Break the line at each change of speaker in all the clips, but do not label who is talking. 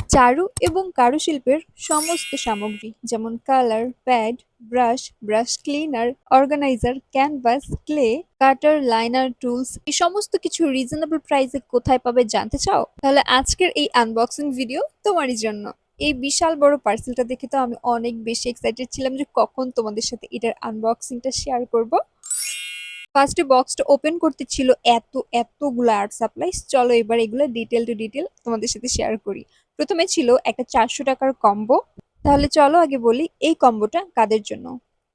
চারু এবং কারুশিল্পের সমস্ত সামগ্রী যেমন colour, pad, brush, brush cleaner, organiser, canvas, clay, cutter, liner, tools এই সমস্ত কিছু রিজনেবল প্রাইসে কোথায় পাবে জানতে চাও? তাহলে আজকের এই আনবক্সিং ভিডিও তোমারই জন্য। এই বিশাল বড় পার্সেলটা দেখে তো আমি অনেক বেশি এক্সাইটেড ছিলাম যে কখন তোমাদের সাথে এটার আনবক্সিংটা শেয়ার করব। ফার্স্টে বক্সটা ওপেন করতে ছিল এতগুলো আর্ট সাপ্লাইস। চলো এবার এগুলো ডিটেল টু ডিটেল তোমাদের সাথে শেয়ার করি। প্রথমে ছিল একটা 400 টাকার কম্বো। তাহলে চলো আগে বলি এই কম্বোটা কাদের জন্য।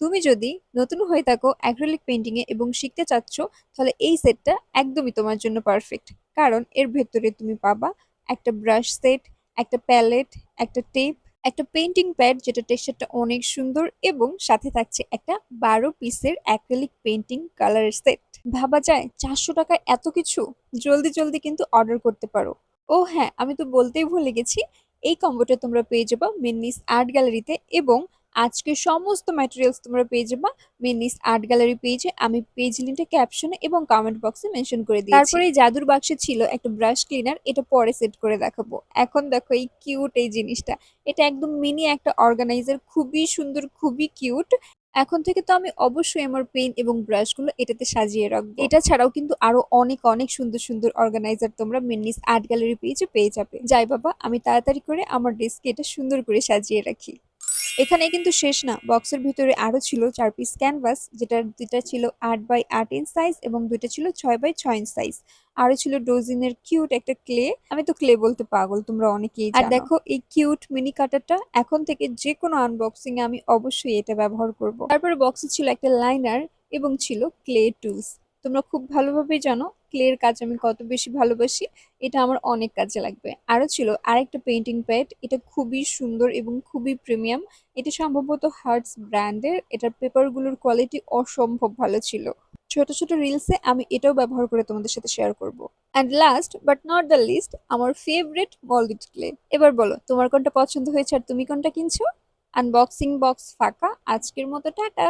তুমি যদি নতুন হয়ে থাকো অ্যাক্রিলিক পেন্টিং এ এবং শিখতে চাচ্ছ, তাহলে এই সেটটা একদমই তোমার জন্য পারফেক্ট। কারণ এর ভেতরে তুমি পাবা একটা ব্রাশ সেট, একটা প্যালেট, একটা টেপ, একটা পেইন্টিং প্যাড যেটা টেক্সচারটা অনেক সুন্দর, এবং সাথে থাকছে একটা 12 পিসের অ্যাক্রিলিক পেইন্টিং কালারের সেট। ভাবা যায় 400 টাকায় এত কিছু! জলদি জলদি কিন্তু অর্ডার করতে পারো। ও হ্যাঁ, আমি তো বলতেই ভুলে গেছি, এই কম্বোটা তোমরা পেয়ে যাবা মেন্নিস আর্ট গ্যালারিতে, এবং আজকের সমস্ত ম্যাটেরিয়ালস তোমরা পেয়ে যাবা মেন্নিস আর্ট গ্যালারি পেজে। আমি পেজ লিঙ্কটা ক্যাপশনে এবং কমেন্ট বক্সে মেনশন করে দিয়েছি। তারপরে এই জাদুর বাক্সে ছিল একটা ব্রাশ ক্লিনার, এটা পরে সেট করে দেখাবো। এখন দেখো এই কিউট এই জিনিসটা, এটা একদম মিনি একটা অর্গানাইজার, খুবই সুন্দর, খুবই কিউট। এখন থেকে তো আমি অবশ্যই আমার পেন এবং ব্রাশগুলো এটাতে সাজিয়ে রাখবো। এটা ছাড়াও কিন্তু আরো অনেক অনেক সুন্দর সুন্দর অর্গানাইজার তোমরা মেন্নিস আর্ট গ্যালারি পেজে পেয়ে যাবে। যাই বাবা, আমি তাড়াতাড়ি করে আমার ডেস্কে এটা সুন্দর করে সাজিয়ে রাখি। এখানে কিন্তু শেষ না, বক্সের ভিতরে আরো ছিল 4 পিস ক্যানভাস, যেটার দুইটা ছিল 8x8 ইঞ্চ সাইজ এবং দুইটা ছিল 6x6 ইঞ্চ সাইজ। আরো ছিল ডোজিনের কিউট একটা ক্লে। আমি তো ক্লে বলতে পাগল, তোমরা অনেকেই জানো। আর দেখো এই কিউট মিনি কাটারটা, এখন থেকে যে কোনো আনবক্সিং এ আমি অবশ্যই এটা ব্যবহার করব। তারপরে বক্সে ছিল একটা লাইনার এবং ছিল ক্লে টুলস। তোমরা খুব ভালোভাবেই জানো ক্লের কাজ আমি কত বেশি ভালোবাসি, এটা আমার অনেক কাজে লাগবে। আরো ছিল আরেকটা পেইন্টিং প্যাড, এটা খুবই সুন্দর এবং খুবই প্রিমিয়াম। এটা সম্ভবত হার্টস ব্র্যান্ডের, এটার পেপারগুলোর কোয়ালিটি অসম্ভব ভালো ছিল। ছোট ছোট রিলসে আমি এটাও ব্যবহার করে তোমাদের সাথে শেয়ার করব। And last but not the least, আমার ফেভারিট মলডিড ক্লে। এবার বলো তোমার কোনটা পছন্দ হয়েছে আর তুমি কোনটা কিনছো? আনবক্সিং বক্স ফাঁকা, আজকের মতো টাটা।